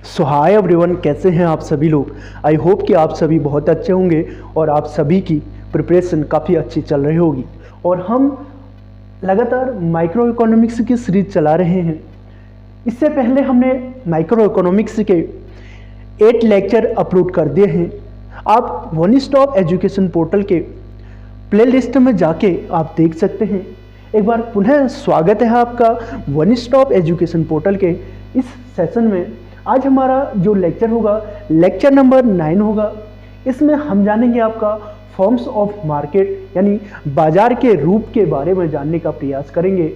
सो hi everyone, कैसे हैं आप सभी लोग। आई होप कि आप सभी बहुत अच्छे होंगे और आप सभी की प्रिपरेशन काफ़ी अच्छी चल रही होगी। और हम लगातार माइक्रो इकोनॉमिक्स की सीरीज चला रहे हैं। इससे पहले हमने माइक्रो इकोनॉमिक्स के 8 लेक्चर अपलोड कर दिए हैं। आप वन स्टॉप एजुकेशन पोर्टल के प्लेलिस्ट में जाके आप देख सकते हैं। एक बार पुनः स्वागत है आपका वन स्टॉप एजुकेशन पोर्टल के इस सेशन में। आज हमारा जो लेक्चर होगा लेक्चर नंबर 9 होगा। इसमें हम जानेंगे आपका फॉर्म्स ऑफ मार्केट यानी बाजार के रूप के बारे में जानने का प्रयास करेंगे।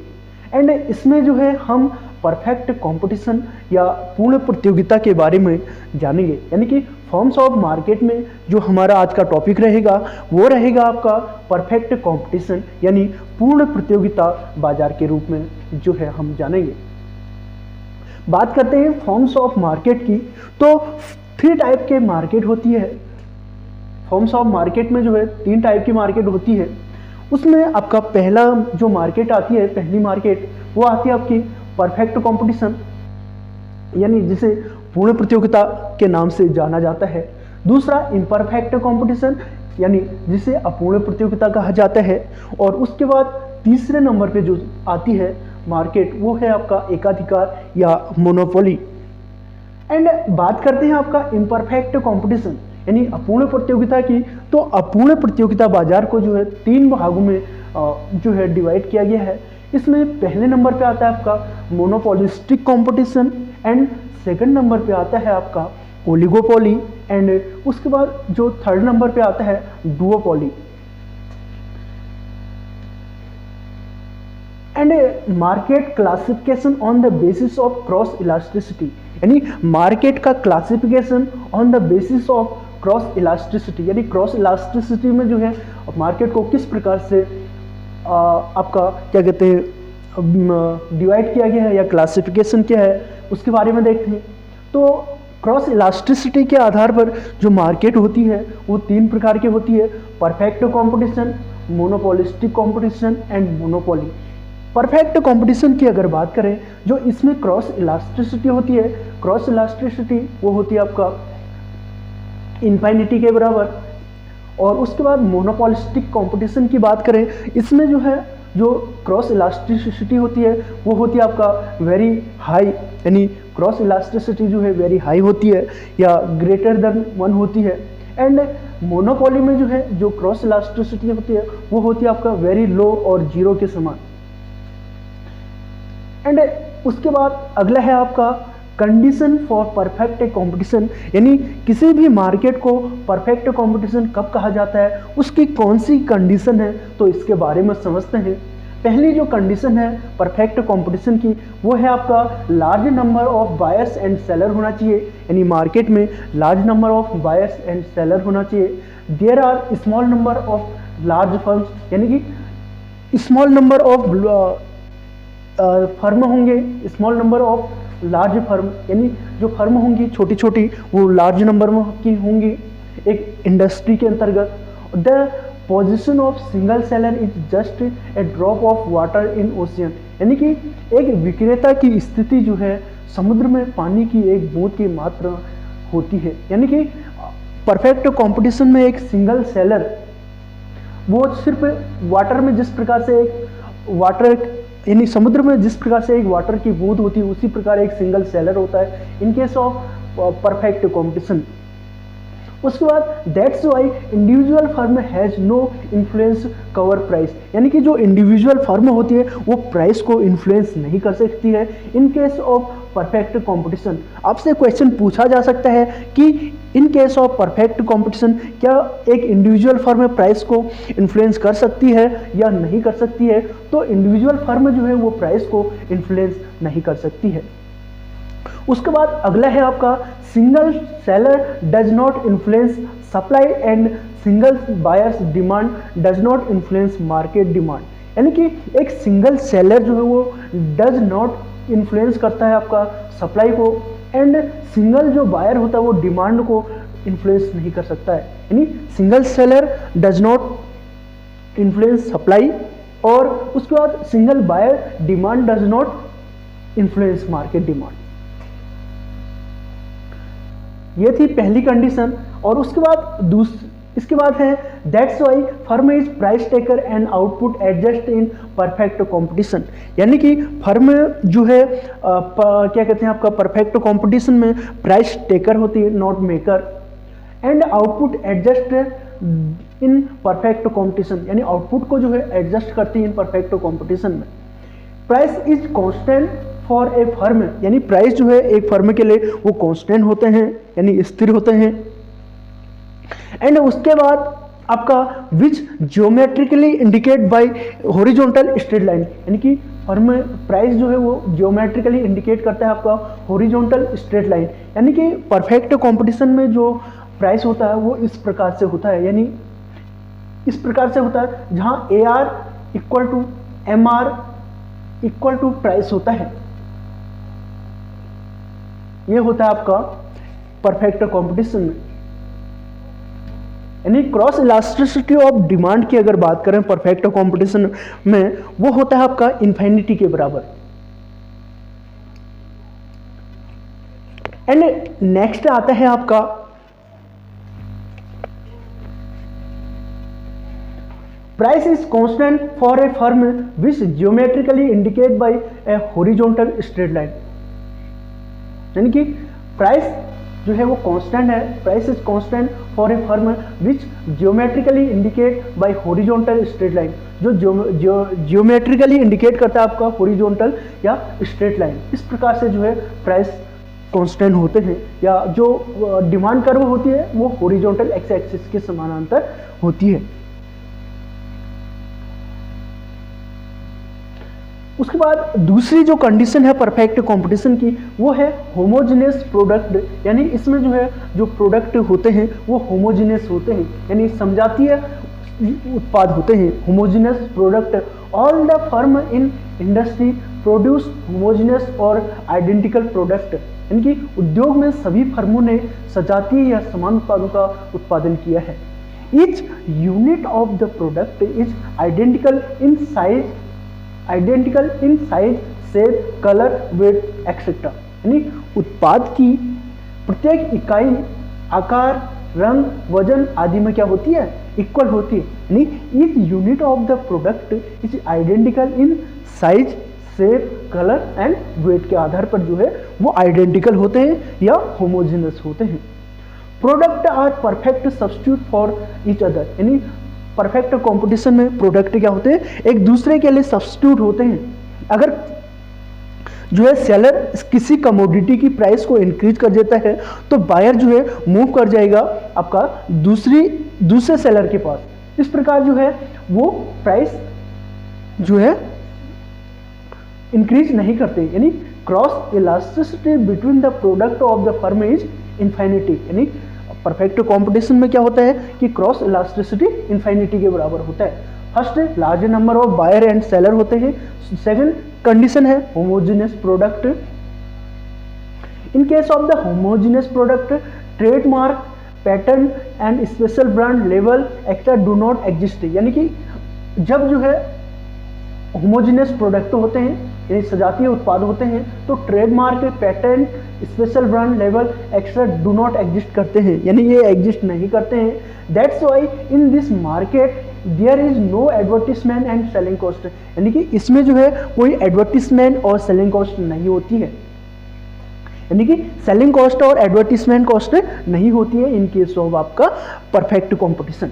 एंड इसमें जो है हम परफेक्ट कंपटीशन या पूर्ण प्रतियोगिता के बारे में जानेंगे। यानी कि फॉर्म्स ऑफ मार्केट में जो हमारा आज का टॉपिक रहेगा वो रहेगा आपका परफेक्ट कंपटीशन यानी पूर्ण प्रतियोगिता बाजार के रूप में जो है हम जानेंगे। बात करते हैं फॉर्म्स ऑफ मार्केट की, तो 3 टाइप के मार्केट होती है। फॉर्म्स ऑफ मार्केट में जो है 3 टाइप की मार्केट होती है। उसमें आपका पहला जो मार्केट आती है, पहली मार्केट वो आती है आपकी परफेक्ट कंपटीशन यानी जिसे पूर्ण प्रतियोगिता के नाम से जाना जाता है। दूसरा इम्परफेक्ट कंपटीशन यानी जिसे अपूर्ण प्रतियोगिता कहा जाता है। और उसके बाद तीसरे नंबर पे जो आती है मार्केट वो है आपका एकाधिकार या मोनोपोली। एंड बात करते हैं आपका इम्परफेक्ट कंपटीशन यानी अपूर्ण प्रतियोगिता की। तो अपूर्ण प्रतियोगिता बाजार को जो है 3 भागों में जो है डिवाइड किया गया है। इसमें पहले नंबर पे आता है आपका monopolistic competition and second number पे आता है आपका ओलिगोपोली एंड उसके बाद जो थर्ड नंबर पे आता है duopoly. And market classification on the basis of cross elasticity यानी मार्केट का classification on the basis of cross elasticity यानी क्रॉस इलास्टिसिटी में जो है मार्केट को किस प्रकार से आपका क्या कहते हैं डिवाइड किया गया है या क्लासिफिकेशन क्या है उसके बारे में देखते हैं। तो क्रॉस इलास्टिसिटी के आधार पर जो मार्केट होती है वो 3 प्रकार की होती है, perfect competition, monopolistic competition and monopoly. Perfect competition की अगर बात करें जो इसमें क्रॉस इलास्टिसिटी होती है, क्रॉस इलास्टिसिटी वो होती है आपका इन्फिनिटी के बराबर। और उसके बाद मोनोपोलिस्टिक कंपटीशन की बात करें, इसमें जो है जो क्रॉस इलास्टिसिटी होती है वो होती है आपका वेरी हाई यानी क्रॉस इलास्टिसिटी जो है वेरी हाई होती है या ग्रेटर देन 1 होती है। एंड मोनोपोली में जो है जो क्रॉस इलास्टिसिटी होती है वो होती है आपका वेरी लो और 0 के समान। एंड उसके बाद अगला है आपका कंडीशन फॉर परफेक्ट कंपटीशन यानी किसी भी मार्केट को परफेक्ट कंपटीशन कब कहा जाता है, उसकी कौन सी कंडीशन है, तो इसके बारे में समझते हैं। पहली जो कंडीशन है परफेक्ट कंपटीशन की वो है आपका large number of buyers and seller होना चाहिए यानी मार्केट में large number of buyers and seller होना चाहिए। There are small number of large firms यानी कि स्मॉल नंबर ऑफ फर्म होंगे, small number of large firm यानी जो फर्म होंगी छोटी छोटी वो लार्ज नंबर में की होंगी एक इंडस्ट्री के अंतर्गत। The position of single seller is just a drop of water in ocean यानी कि एक विक्रेता की स्थिति जो है समुद्र में पानी की एक बूंद की मात्रा होती है। यानी कि परफेक्ट कंपटीशन में एक सिंगल सेलर वो सिर्फ वाटर में जिस प्रकार से एक वाटर यानी समुद्र में जिस प्रकार से एक वाटर की बूंद होती है उसी प्रकार एक सिंगल सेलर होता है in case of perfect competition. उसके बाद that's why individual firm has no influence cover price यानी कि जो इंडिविजुअल फर्म होती है वो प्राइस को इन्फ्लुएंस नहीं कर सकती है in case of perfect competition. आपसे क्वेश्चन पूछा जा सकता है कि इन केस ऑफ परफेक्ट कंपटीशन क्या एक इंडिविजुअल फर्म प्राइस को इन्फ्लुएंस कर सकती है या नहीं कर सकती है, तो इंडिविजुअल फर्म जो है वो प्राइस को इन्फ्लुएंस नहीं कर सकती है। उसके बाद अगला है आपका single seller does not influence supply and single buyers demand does not influence market demand यानी कि एक सिंगल सेलर जो है वो डज नॉट इन्फ्लुएंस करता है आपका सप्लाई को एंड सिंगल जो बायर होता है वो डिमांड को इन्फ्लुएंस नहीं कर सकता है। यानी single seller does not influence supply और उसके बाद single buyer demand does not influence market demand. ये थी पहली कंडीशन। और उसके बाद इसके बाद है that's Y firm is price taker and output adjust in perfect competition. यानी कि फर्म जो है क्या कहते हैं आपका परफेक्ट कंपटीशन में प्राइस टेकर होती है, not maker, and output adjust in perfect competition, यानी आउटपुट को जो है एडजस्ट करती है इन परफेक्ट कंपटीशन में। Price is constant for a firm, यानी प्राइस जो है एक फर्म के लिए वो कांस्टेंट होते हैं, यानी स्थिर होते हैं। एंड उसके बाद आपका which geometrically indicate by horizontal straight line, यानी कि फर्म प्राइस जो है वो ज्योमेट्रिकली इंडिकेट करता है आपका हॉरिजॉन्टल स्ट्रेट लाइन, यानी कि परफेक्ट कंपटीशन में जो प्राइस होता है वो इस प्रकार से होता है, यानी इस प्रकार से होता है जहां AR equal to MR equal to price होता है। ये होता है आपका परफेक्ट कंपटीशन में। यानी क्रॉस इलास्टिसिटी ऑफ डिमांड की अगर बात करें परफेक्ट कंपटीशन में, वो होता है आपका इन्फिनिटी के बराबर। एंड नेक्स्ट आता है आपका price is constant for a firm which geometrically indicate bye A horizontal straight line, यानी कि प्राइस जो है वो कांस्टेंट है। Price is constant for a firm which geometrically indicate by horizontal straight line, जो ज्योमेट्रिकली इंडिकेट करता है आपका हॉरिजॉन्टल या स्ट्रेट लाइन। इस प्रकार से जो है प्राइस कांस्टेंट होते हैं, या जो डिमांड कर्व होती है वो हॉरिजॉन्टल एक्स एक्सिस के समानांतर होती है। उसके बाद दूसरी जो कंडीशन है परफेक्ट कंपटीशन की वो है होमोजेनियस प्रोडक्ट, यानी इसमें जो है जो प्रोडक्ट होते हैं वो होमोजेनियस होते हैं, यानी समजातीय उत्पाद होते हैं। Homogeneous product, all the firm in industry produce homogeneous और आइडेंटिकल प्रोडक्ट, यानी कि उद्योग में सभी फर्मों ने सजातीय या समान उत्पादों का उत्पादन किया है। Each unit of the product is identical in size, shape, colour, weight etcetera, यानी उत्पाद की प्रत्येक इकाई आकार, रंग, वजन आदि में क्या होती है, इक्वल होती है। यानी each unit of the product is identical in size, shape, colour and weight के आधार पर जो है वो आइडेंटिकल होते हैं या होमोजेनस होते हैं। Product are perfect substitute for each other, यानी परफेक्ट कंपटीशन में प्रोडक्ट क्या होते हैं, एक दूसरे के लिए सब्स्टिट्यूट होते हैं। अगर जो है सेलर किसी कमोडिटी की प्राइस को इंक्रीज कर देता है तो बायर जो है मूव कर जाएगा आपका दूसरे सेलर के पास। इस प्रकार जो है वो प्राइस जो है इंक्रीज नहीं करते, यानी cross elasticity between the product of the firm is infinity, यानी परफेक्ट कंपटीशन में क्या होता है कि क्रॉस इलास्टिसिटी इन्फिनिटी के बराबर होता है। First large number of buyer and seller होते हैं। सेकंड कंडीशन है homogeneous product. In case of the homogeneous product trademark, pattern and special brand level extra do not exist, यानी कि जब जो है होमोजेनियस प्रोडक्ट होते हैं यानी सजातीय उत्पाद होते हैं तो trademark, pattern, special brand level extra do not exist करते हैं, यानी ये एग्जिस्ट नहीं करते हैं। That's why in this market there is no advertisement and selling cost, यानी कि इसमें जो है कोई एडवर्टीजमेंट और सेलिंग कॉस्ट नहीं होती है, यानी कि सेलिंग कॉस्ट और एडवर्टीजमेंट कॉस्ट नहीं होती है इन केस ऑफ आपका परफेक्ट कंपटीशन।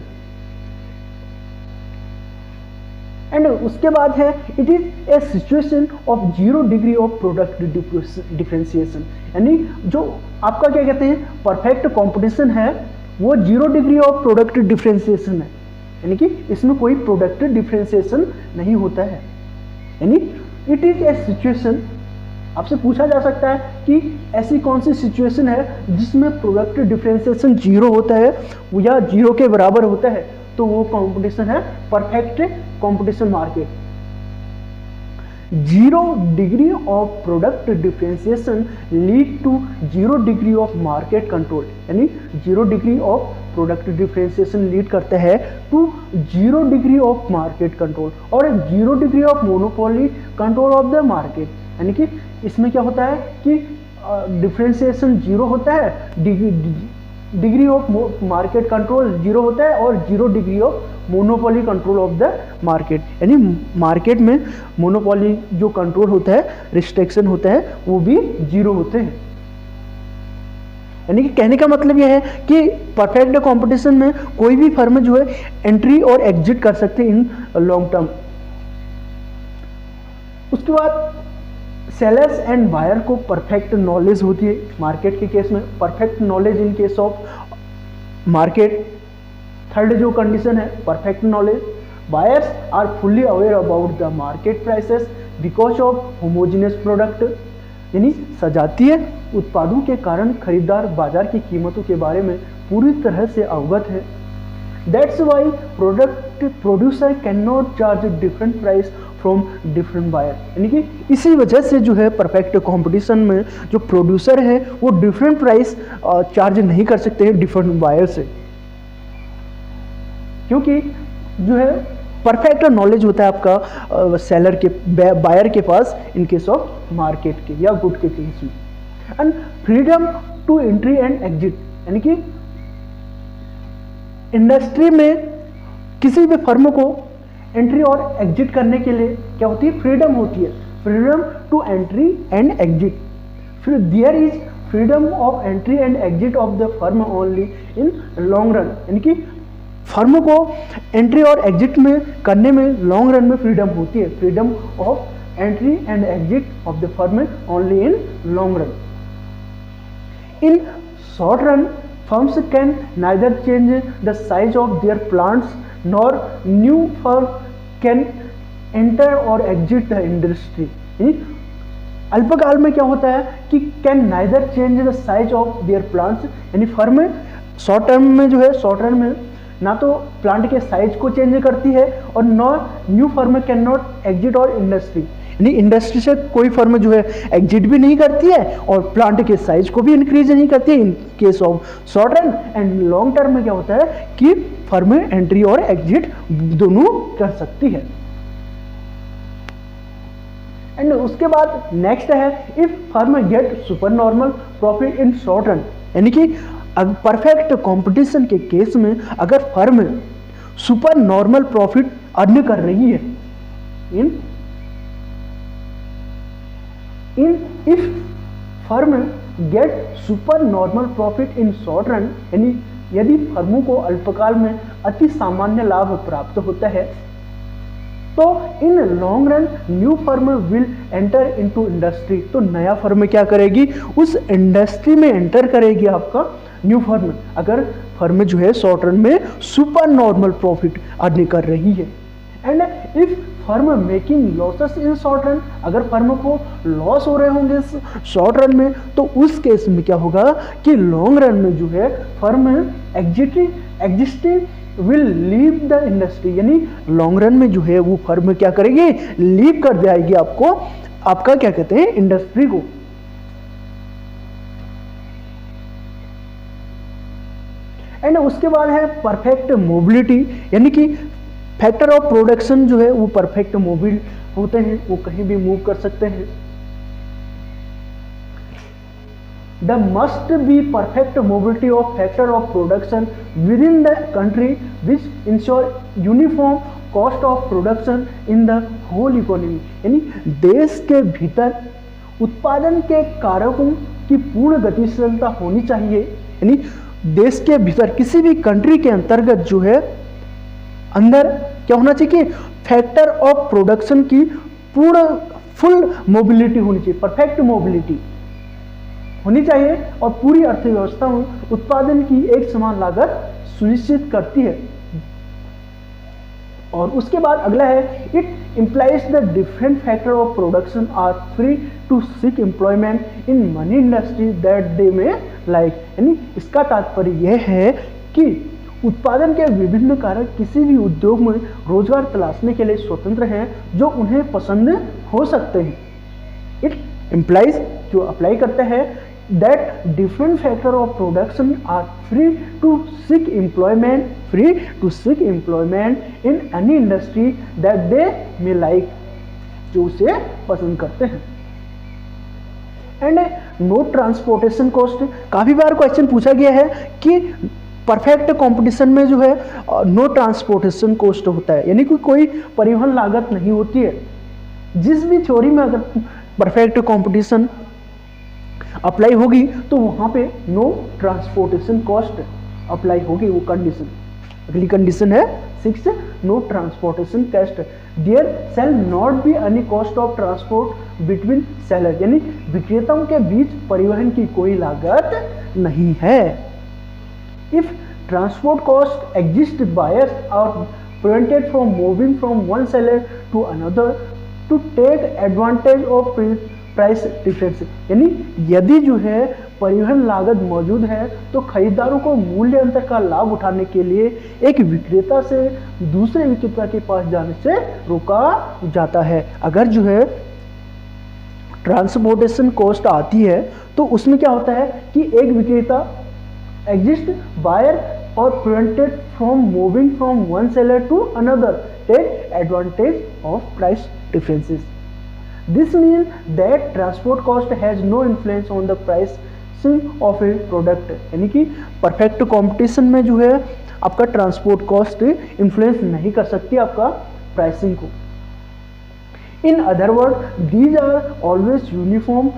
एंड उसके बाद है it is a situation of 0 degree of product differentiation, यानी जो आपका क्या कहते हैं परफेक्ट कंपटीशन है वो 0 डिग्री ऑफ प्रोडक्ट डिफरेंशिएशन है, यानी कि इसमें कोई प्रोडक्ट डिफरेंशिएशन नहीं होता है। यानी इट इज ए सिचुएशन, आपसे पूछा जा सकता है कि ऐसी कौन सी सिचुएशन है जिसमें प्रोडक्ट डिफरेंशिएशन 0 होता है या 0 के बराबर होता है, तो वो कंपटीशन है perfect competition market. 0 degree of product differentiation lead to 0 degree of market control, यानी 0 degree of product differentiation lead करता है to 0 degree of market control और 0 degree of monopoly control of the market, यानी कि इसमें क्या होता है कि डिफ्रेंसिएशन जीरो होता है, degree of market control zero होता है, और zero degree of monopoly control of the market, यानी मार्केट में मोनोपोली जो कंट्रोल होता है, रिस्ट्रिक्शन होता है, वो भी जीरो होते हैं। यानी कि कहने का मतलब यह है कि परफेक्ट कंपटीशन में कोई भी फर्म जो है एंट्री और एग्जिट कर सकते हैं इन लॉन्ग टर्म। उसके बाद सेलर्स एंड बायर को परफेक्ट नॉलेज होती है मार्केट के केस में, perfect knowledge in case of market. Third जो कंडीशन है perfect knowledge, buyers are fully aware about the market prices because of homogeneous product, यानी सजातीय उत्पादों के कारण खरीदार बाजार की कीमतों के बारे में पूरी तरह से अवगत है। That's why producer can not charge different price from different buyer, यानी कि इसी वजह से जो है परफेक्ट कंपटीशन में जो प्रोड्यूसर है वो डिफरेंट प्राइस चार्ज नहीं कर सकते हैं डिफरेंट बायर से, क्योंकि जो है परफेक्ट नॉलेज होता है आपका सेलर के बायर के पास इन केस ऑफ मार्केट के या गुड के केस में। And freedom to entry and exit, यानी कि इंडस्ट्री में किसी भी फर्म को एंट्री और एग्जिट करने के लिए क्या होती है, फ्रीडम होती है, freedom to entry and exit. फिर there is freedom of entry and exit of the firm only in long run, यानी कि फर्म को एंट्री और एग्जिट में करने में लॉन्ग रन में फ्रीडम होती है, freedom of entry and exit of the firm only in long run. In short run firms can neither change the size of their plants nor new firm can enter or exit the industry। अल्पकाल में क्या होता है कि can neither change the size of their plants, यानी firm short term में जो है शॉर्ट रन में ना तो प्लांट के साइज को चेंज करती है और new firm can not exit और इंडस्ट्री, यानी इंडस्ट्री से कोई फर्म जो है एग्जिट भी नहीं करती है और प्लांट के साइज को भी इंक्रीज नहीं करती है in case of short run. And long term में क्या होता है कि फर्म एंट्री और एग्जिट दोनों कर सकती है। एंड उसके बाद नेक्स्ट है if firm get super normal profit in short run, यानी कि परफेक्ट कंपटीशन के केस में अगर firm super normal profit earn कर रही है if firm get super normal profit in short run, यानी यदि फर्मों को अल्पकाल में अति सामान्य लाभ प्राप्त होता है तो इन long run new firm will enter into industry, तो नया फर्म क्या करेगी, उस इंडस्ट्री में एंटर करेगी आपका न्यू फर्म, अगर फर्म जो है शॉर्ट रन में सुपर नॉर्मल प्रॉफिट अर्न कर रही है। And if firm making losses in short run, अगर फर्म को लॉस हो रहे होंगे शॉर्ट रन में तो उस केस में क्या होगा कि लॉन्ग रन में जो है firm existing will leave the industry, यानी लॉन्ग रन में जो है वो फर्म क्या करेगी, लीव कर जाएगी आपको, आपका क्या कहते हैं, इंडस्ट्री को। एंड उसके बाद है परफेक्ट मोबिलिटी, यानी कि फैक्टर ऑफ प्रोडक्शन जो है वो परफेक्ट मोबिल होते हैं, वो कहीं भी मूव कर सकते हैं। The must be perfect mobility of factor of production within the country which ensure uniform cost of production in the whole economy, यानी देश के भीतर उत्पादन के कारकों की पूर्ण गतिशीलता होनी चाहिए, यानी देश के भीतर किसी भी कंट्री के अंतर्गत जो है अंदर क्या होना चाहिए कि फैक्टर ऑफ प्रोडक्शन की पूर्ण फुल मोबिलिटी होनी चाहिए, परफेक्ट मोबिलिटी होनी चाहिए और पूरी अर्थव्यवस्था में उत्पादन की एक समान लागत सुनिश्चित करती है। और उसके बाद अगला है it implies the different factor of production are free to seek employment in many industry that they may like, यानी इसका तात्पर्य यह है कि उत्पादन के विभिन्न कारक किसी भी उद्योग में रोजगार तलाशने के लिए स्वतंत्र हैं जो उन्हें पसंद हो सकते हैं। इट इम्प्लाइज जो अप्लाई करता है that different factor of production are free to seek employment in any industry that they may like, जो उसे पसंद करते हैं। एंड नो ट्रांसपोर्टेशन कॉस्ट, काफ़ी बार क्वेश्चन पूछा गया है कि परफेक्ट कंपटीशन में जो है नो ट्रांसपोर्टेशन कॉस्ट होता है, यानी कि कोई परिवहन लागत नहीं होती है। जिस भी थ्योरी में अगर परफेक्ट कंपटीशन अप्लाई होगी तो वहाँ पे नो ट्रांसपोर्टेशन कॉस्ट अप्लाई होगी, वो कंडीशन। अगली कंडीशन है 6, no transportation cost, there shall not be any cost of transport between seller, यानी विक्रेताओं के बीच परिवहन की कोई लागत नहीं है। If transport cost exist, buyers are prevented from moving from one seller to another to take advantage of price difference, यानी यदि जो है परिवहन लागत मौजूद है तो खरीदारों को मूल्य अंतर का लाभ उठाने के लिए एक विक्रेता से दूसरे विक्रेता के पास जाने से रोका जाता है। अगर जो है ट्रांसपोर्टेशन कॉस्ट आती है तो उसमें क्या होता है कि एक विक्रेता exist, buyer are prevented from moving from one seller to another take advantage of price differences. This means that transport cost has no influence on the pricing of a product, यानी कि परफेक्ट कंपटीशन में जो है आपका transport cost influence नहीं कर सकती आपका प्राइसिंग को। In other word, these are always uniform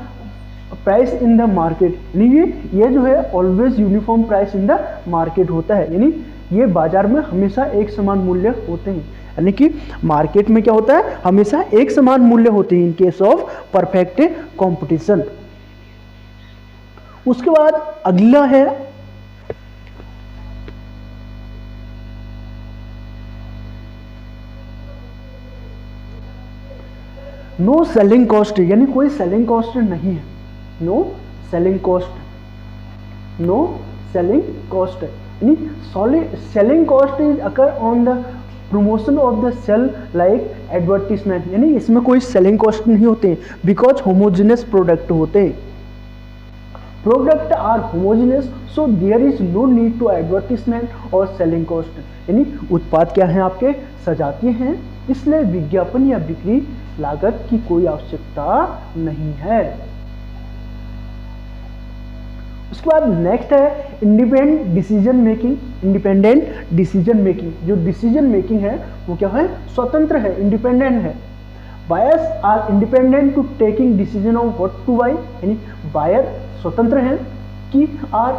price in the market, यानी ये जो है always uniform price in the market होता है, यानी ये बाजार में हमेशा एक समान मूल्य होते हैं, यानी कि मार्केट में क्या होता है हमेशा एक समान मूल्य होते हैं in case of perfect competition. उसके बाद अगला है नो सेलिंग कॉस्ट, यानी कोई सेलिंग कॉस्ट नहीं है। No selling cost, no selling cost, यानी selling cost is occur on the promotion of the sale like advertisement, यानी इसमें कोई सेलिंग कॉस्ट नहीं होते बिकॉज होमोजेनियस प्रोडक्ट होते हैं। Product are homogeneous so there is no need to advertisement or selling cost, यानी उत्पाद क्या है आपके सजातीय हैं, इसलिए विज्ञापन या बिक्री लागत की कोई आवश्यकता नहीं है। उसके बाद नेक्स्ट है independent decision making. Independent decision making, जो डिसीजन मेकिंग है वो क्या है स्वतंत्र है, इंडिपेंडेंट है। Buyers are independent to taking decision of what to buy, यानी बायर स्वतंत्र हैं कि are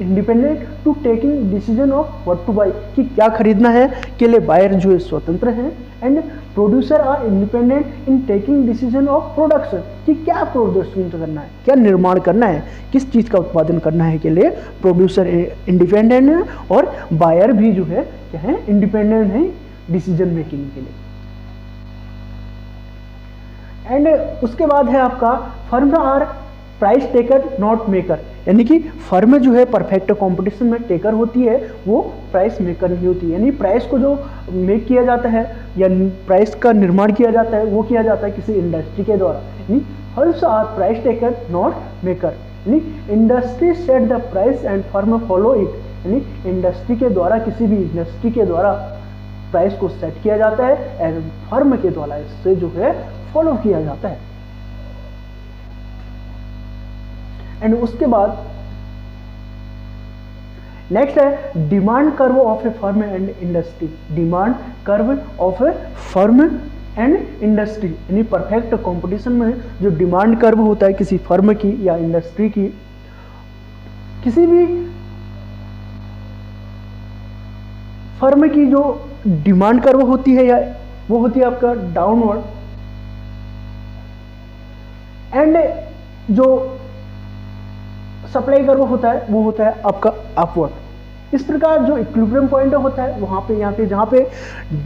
independent to taking decision of what to buy, कि क्या खरीदना है के लिए बायर जो है स्वतंत्र हैं। And producer are independent in taking decision of production, कि क्या प्रोडक्शन करना है, क्या निर्माण करना है, किस चीज़ का उत्पादन करना है के लिए प्रोड्यूसर इंडिपेंडेंट है और बायर भी जो है क्या है इंडिपेंडेंट है डिसीजन मेकिंग के लिए। एंड उसके बाद है आपका firm are price taker not maker, यानी कि फर्म जो है परफेक्ट कंपटीशन में टेकर होती है, वो प्राइस मेकर नहीं होती, यानी प्राइस को जो मेक किया जाता है या प्राइस का निर्माण किया जाता है वो किया जाता है किसी इंडस्ट्री के द्वारा, यानी firms are price taker not maker, यानी industry set the price and firm follow it, यानी इंडस्ट्री के द्वारा किसी भी इंडस्ट्री के द्वारा प्राइस को सेट किया जाता है एंड फर्म के द्वारा इससे जो है फॉलो किया जाता है। एंड उसके बाद नेक्स्ट है demand curve of a firm and industry. Demand curve of a firm and industry, यानी परफेक्ट कंपटीशन में जो डिमांड कर्व होता है किसी फर्म की या इंडस्ट्री की, किसी भी फर्म की जो डिमांड कर्व होती है या वो होती है आपका डाउनवर्ड, एंड जो सप्लाई कर्व होता है वो होता है आपका अपवर्ड। इस प्रकार जो इक्विलिब्रियम पॉइंट होता है वहाँ पे यहाँ पे जहाँ पे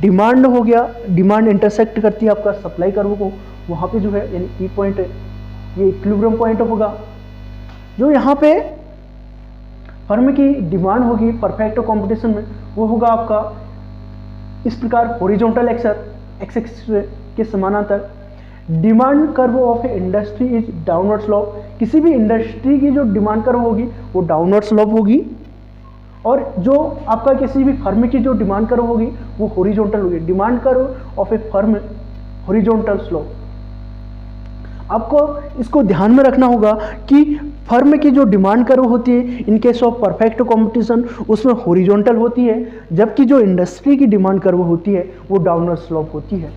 डिमांड हो गया, डिमांड इंटरसेक्ट करती है आपका सप्लाई कर्व को, वहाँ पे जो है यानी ई पॉइंट है, ये इक्विलिब्रियम पॉइंट होगा। जो यहाँ पे फर्म की डिमांड होगी परफेक्ट कंपटीशन में वो होगा आपका इस प्रकार हॉरिजॉन्टल एक्सिस के समानांतर। Demand curve of A industry is downward slope, किसी भी इंडस्ट्री की जो डिमांड कर्व होगी वो डाउनवर्ड स्लोप होगी, और जो आपका किसी भी फर्म की जो डिमांड कर्व होगी वो हॉरिजॉन्टल होगी। Demand curve of a firm horizontal slope. आपको इसको ध्यान में रखना होगा कि फर्म की जो डिमांड कर्व होती है in case of perfect competition उसमें हॉरिजॉन्टल होती है, जबकि जो इंडस्ट्री की डिमांड कर्व होती है वो डाउनवर्ड स्लोप होती है।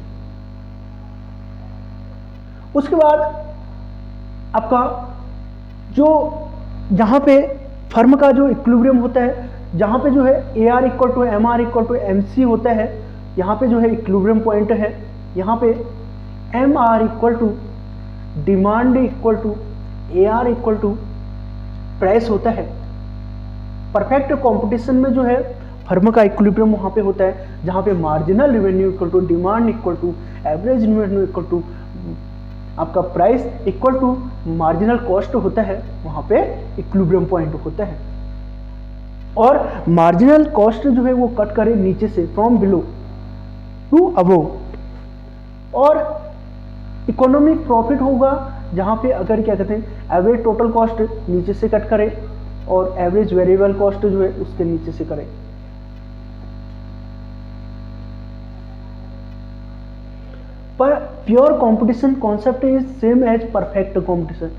उसके बाद आपका जो जहाँ पे फर्म का जो इक्विलिब्रियम होता है, जहाँ पे जो है AR equal to MR equal to MC होता है, यहाँ पे जो है इक्विलिब्रियम पॉइंट है। यहाँ पे MR equal to demand equal to AR equal to price होता है। परफेक्ट कंपटीशन में जो है फर्म का इक्विलिब्रियम वहाँ पे होता है, जहाँ पे marginal revenue equal to demand equal to average revenue equal to आपका price equal to marginal cost होता है, वहाँ पे इक्विलिब्रियम पॉइंट होता है। और मार्जिनल कॉस्ट जो है वो कट करे नीचे से फ्रॉम बिलो टू अबोव, और इकोनॉमिक प्रॉफिट होगा जहाँ पे अगर क्या कहते हैं एवरेज टोटल कॉस्ट नीचे से कट करे और एवरेज वेरिएबल कॉस्ट जो है उसके नीचे से करे। पर pure competition concept is same as perfect competition.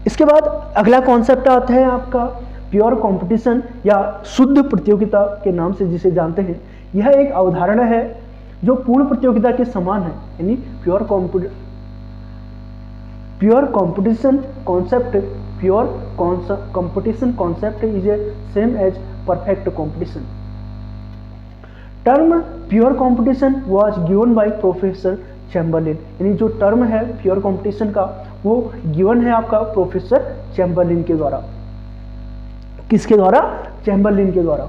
इसके बाद अगला कॉन्सेप्ट आता है आपका प्योर कंपटीशन या शुद्ध प्रतियोगिता के नाम से जिसे जानते हैं। यह एक अवधारणा है जो पूर्ण प्रतियोगिता के समान है, यानी pure competition concept is a same as perfect competition. Term pure competition was given by professor Chamberlin, यानी जो टर्म है प्योर कंपटीशन का वो गिवन है आपका प्रोफेसर चैम्बरलिन के द्वारा। किसके द्वारा? चैम्बरलिन के द्वारा।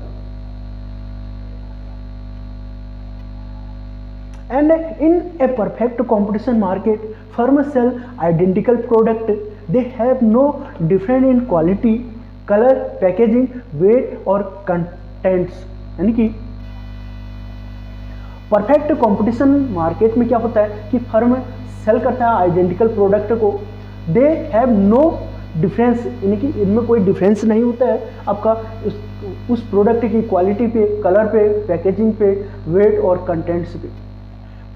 And in a perfect competition market, firms sell identical product. They have no difference in quality, color, packaging, weight और contents। यानी कि परफेक्ट कंपटीशन मार्केट में क्या होता है कि फर्म सेल करता है आइडेंटिकल प्रोडक्ट को। दे हैव नो डिफरेंस, यानी कि इनमें कोई डिफरेंस नहीं होता है आपका उस प्रोडक्ट की क्वालिटी पे, कलर पे, पैकेजिंग पे, वेट और कंटेंट्स पे।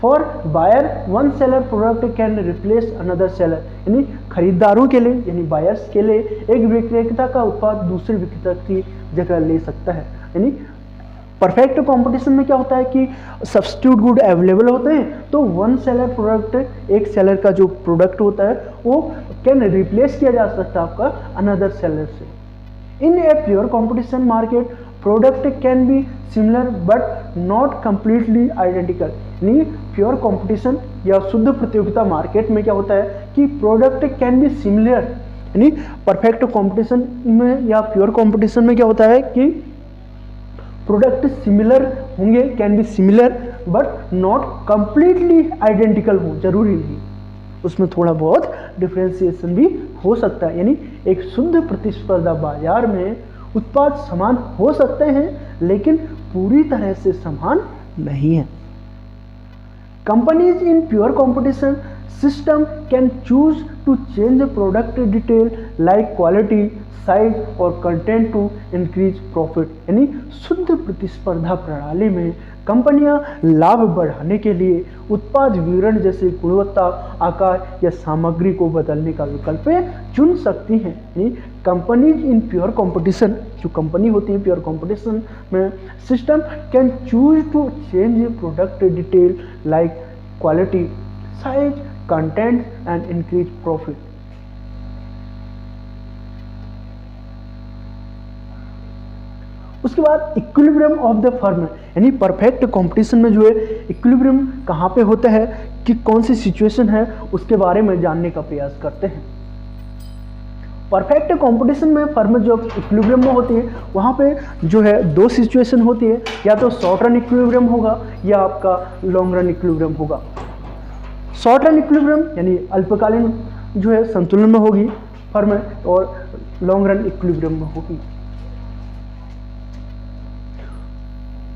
For buyer one seller product can replace another seller, यानी खरीदारों के लिए यानी बायर्स के लिए एक विक्रेता का उत्पाद दूसरे विक्रेता की जगह ले सकता है। यानी परफेक्ट कंपटीशन में क्या होता है कि सब्स्टिट्यूट गुड अवेलेबल होते हैं, तो वन सेलर प्रोडक्ट, एक सेलर का जो प्रोडक्ट होता है वो कैन रिप्लेस किया जा सकता है आपका अनदर सेलर से। In a pure competition market product can be similar but not completely identical, यानी प्योर कंपटीशन या शुद्ध प्रतियोगिता मार्केट में क्या होता है कि प्रोडक्ट कैन बी सिमिलर, यानी परफेक्ट कंपटीशन में या प्योर कंपटीशन में क्या होता है कि प्रोडक्ट सिमिलर होंगे, can be similar but not completely identical हो, जरूरी नहीं, उसमें थोड़ा बहुत डिफरेंशिएशन भी हो सकता है। यानी एक शुद्ध प्रतिस्पर्धा बाजार में उत्पाद समान हो सकते हैं लेकिन पूरी तरह से समान नहीं है। Companies in pure competition system can choose to change product detail like quality, size और कंटेंट टू इंक्रीज प्रॉफिट, यानी शुद्ध प्रतिस्पर्धा प्रणाली में कंपनियां लाभ बढ़ाने के लिए उत्पाद विवरण जैसे गुणवत्ता, आकार या सामग्री को बदलने का विकल्प चुन सकती हैं। यानी कंपनीज इन प्योर कंपटीशन, जो कंपनी होती है प्योर कंपटीशन में, system can choose to change product detail like quality, size, content and increase profit. उसके बाद इक्विलिब्रियम ऑफ द फर्म, यानी परफेक्ट कंपटीशन में जो है इक्विलिब्रियम कहाँ पे होता है कि कौन सी सिचुएशन है उसके बारे में जानने का प्रयास करते हैं। परफेक्ट कंपटीशन में फर्म जो इक्विलिब्रियम में होती है वहाँ पे जो है दो सिचुएशन होती है, या तो शॉर्ट रन इक्विलिब्रियम होगा या आपका लॉन्ग रन इक्विलिब्रियम होगा। शॉर्ट रन इक्विलिब्रियम यानी अल्पकालीन जो है संतुलन में होगी फर्म, और लॉन्ग रन इक्विलिब्रियम में होगी।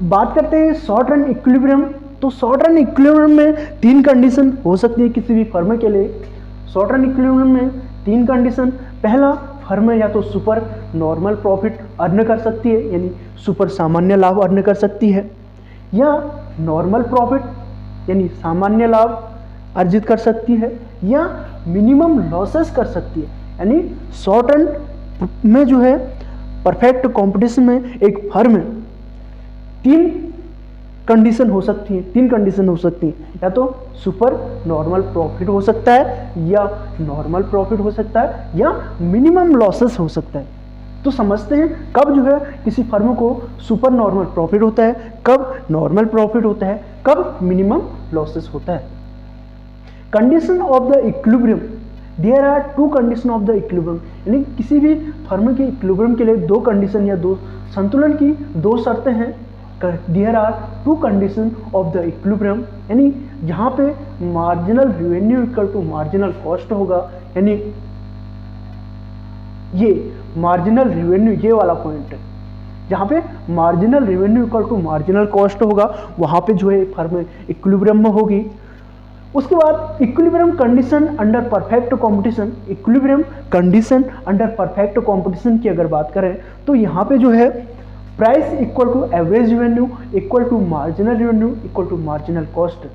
बात करते हैं शॉर्ट रन इक्विलिब्रियम, तो शॉर्ट रन इक्विलिब्रियम में तीन कंडीशन हो सकती है किसी भी फर्म के लिए। शॉर्ट रन इक्विलिब्रियम में तीन कंडीशन, पहला फर्म या तो सुपर नॉर्मल प्रॉफिट अर्न कर सकती है, यानी सुपर सामान्य लाभ अर्न कर सकती है, या नॉर्मल प्रॉफिट यानी सामान्य लाभ, अर्जित कर सकती है या मिनिमम लॉसेस कर सकती है। यानी शॉर्ट रन में जो है परफेक्ट कंपटीशन में एक फर्म तीन कंडीशन हो सकती है, या तो सुपर नॉर्मल प्रॉफिट हो सकता है, या नॉर्मल प्रॉफिट हो सकता है, या मिनिमम लॉसेस हो सकता है। तो समझते हैं कब जो है किसी फर्म को सुपर नॉर्मल प्रॉफिट होता है, कब नॉर्मल प्रॉफिट होता है, कब मिनिमम लॉसेस होता है। Condition of the equilibrium, there are two condition of the equilibrium, यानी किसी भी फर्म के इक्विलिब्रियम के लिए दो कंडीशन या दो संतुलन की दो शर्तें हैं। There are two condition of the equilibrium, यानी जहाँ पे marginal revenue equal to marginal cost होगा, यानी ये मार्जिनल रेवेन्यू, ये वाला पॉइंट है जहाँ पे marginal revenue equal to marginal cost होगा, वहाँ पे जो है फर्म इक्विलिब्रियम में होगी। उसके बाद equilibrium condition under perfect competition, equilibrium condition under perfect competition की अगर बात करें तो यहाँ पे जो है price equal to average revenue equal to marginal revenue equal to marginal cost,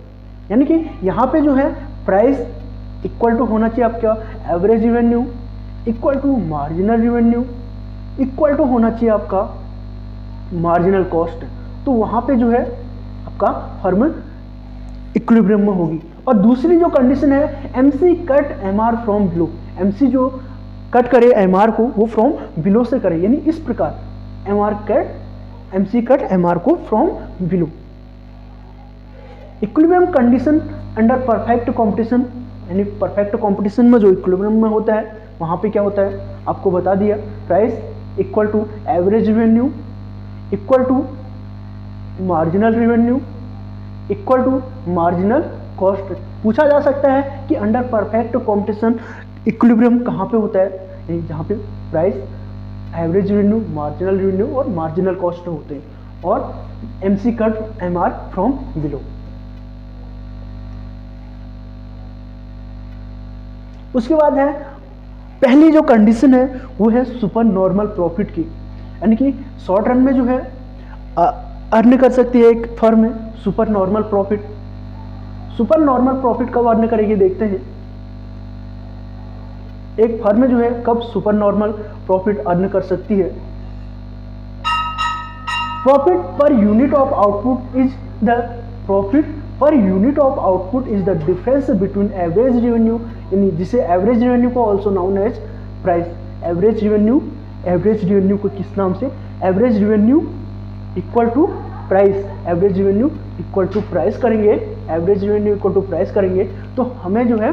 यानी कि यहाँ पे जो है प्राइस इक्वल टू होना चाहिए आपका average revenue equal to marginal revenue equal to होना चाहिए आपका मार्जिनल कॉस्ट। तो वहाँ पे जो है आपका फर्म इक्विलिब्रियम में होगी। और दूसरी जो कंडीशन है MC cut MR from below, MC जो कट करे एमआर को वो फ्रॉम बिलो से करे, यानी इस प्रकार एमसी कट एमआर को from below. Equilibrium condition under perfect competition, यानी परफेक्ट कंपटीशन में जो इक्विलिब्रियम में होता है वहाँ पे क्या होता है आपको बता दिया, price equal to average revenue equal to marginal revenue equal to marginal cost. पूछा जा सकता है कि अंडर परफेक्ट कंपटीशन इक्विलिब्रियम कहाँ पे होता है, जहाँ पे price average revenue marginal revenue और मार्जिनल कॉस्ट होते हैं, और MC cut MR from below. उसके बाद है पहली जो कंडीशन है वो है सुपर नॉर्मल प्रॉफिट की, यानी कि शॉर्ट रन में जो है अर्न कर सकती है एक firm super normal profit. Super normal profit कब अर्न करेगी देखते हैं। एक फर्म जो है कब सुपर नॉर्मल प्रॉफिट अर्न कर सकती है। Profit per unit of output is the profit per unit of output is the difference between average revenue, यानी जिसे एवरेज रेवेन्यू को also known as price. Average revenue को किस नाम से, average revenue equal to price, average revenue equal to price करेंगे, average revenue equal to price करेंगे तो हमें जो है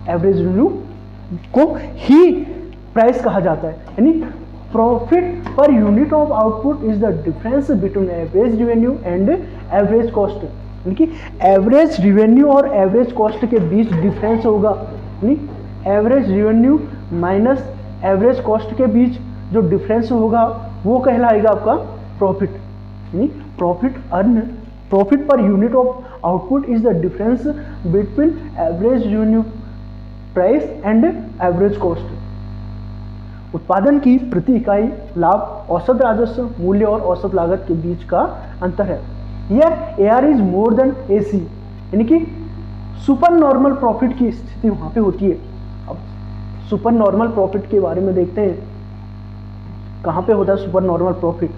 एवरेज रेवेन्यू को ही प्राइस कहा जाता है। यानी profit per unit of output is the difference between average revenue and average cost, यानी कि एवरेज रेवेन्यू और एवरेज कॉस्ट के बीच डिफरेंस होगा, यानी average revenue minus average cost के बीच जो डिफरेंस होगा वो कहलाएगा आपका प्रॉफिट। यानी profit per unit of output is the difference between average revenue price and average cost. उत्पादन की प्रति इकाई लाभ औसत राजस्व मूल्य और औसत लागत के बीच का अंतर है। यह AR is more than AC, यानी कि सुपर नॉर्मल प्रॉफिट की स्थिति वहां पे होती है। अब सुपर नॉर्मल प्रॉफिट के बारे में देखते हैं, कहां पे होता है सुपर नॉर्मल प्रॉफिट।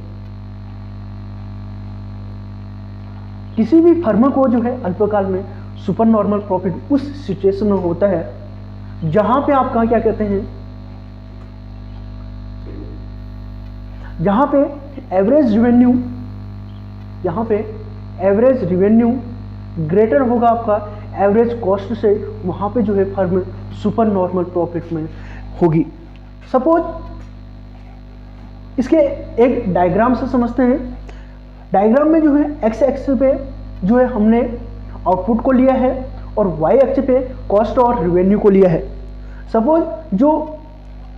किसी भी फर्म को जो है अल्पकाल में सुपर नॉर्मल प्रॉफिट उस सिचुएशन में होता है जहां पे आप क्या कहते हैं, जहां पे एवरेज रेवेन्यू ग्रेटर होगा आपका एवरेज कॉस्ट से, वहां पे जो है फर्म सुपर नॉर्मल प्रॉफिट में होगी। सपोज इसके एक डायग्राम से समझते हैं। डायग्राम में जो है एक्स एक्सिस पे जो है हमने आउटपुट को लिया है और वाई एक्सिस पे कॉस्ट और रेवेन्यू को लिया है। सपोज जो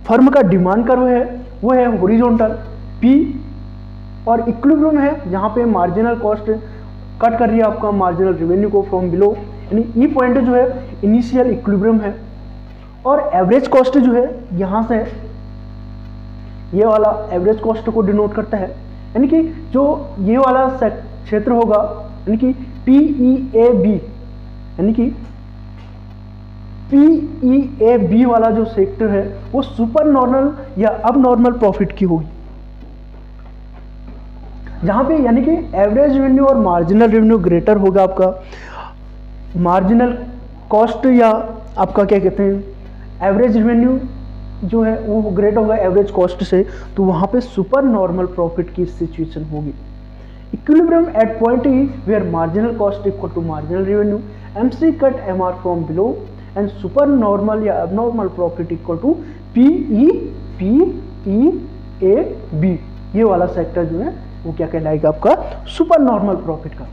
फर्म का डिमांड कर्व है वो है हॉरिजॉन्टल P और इक्विलिब्रियम है जहाँ पे मार्जिनल कॉस्ट कट कर रही है आपका मार्जिनल रेवेन्यू को फ्रॉम बिलो, यानी ई पॉइंट जो है इनिशियल इक्विलिब्रियम है। और एवरेज कॉस्ट जो है यहाँ से ये वाला एवरेज कॉस्ट को डिनोट करता है, यानी कि जो ये वाला क्षेत्र होगा यानी कि PEAB, यानी कि PEAB वाला जो सेक्टर है वो सुपर नॉर्मल या अब नॉर्मल प्रॉफिट की होगी, जहां पे यानी कि एवरेज रेवेन्यू और मार्जिनल रेवेन्यू ग्रेटर होगा आपका मार्जिनल कॉस्ट, या आपका क्या कहते हैं एवरेज रेवेन्यू जो है वो ग्रेट होगा एवरेज कॉस्ट से, तो वहां पे सुपर नॉर्मल प्रॉफिट की सिचुएशन होगी। Equilibrium at point is where marginal cost equal to marginal revenue, MC cut MR from below, and super normal या abnormal profit equal to PEAB। ये वाला सेक्टर जो है वो क्या कहलाएगा आपका सुपर नॉर्मल प्रॉफिट का।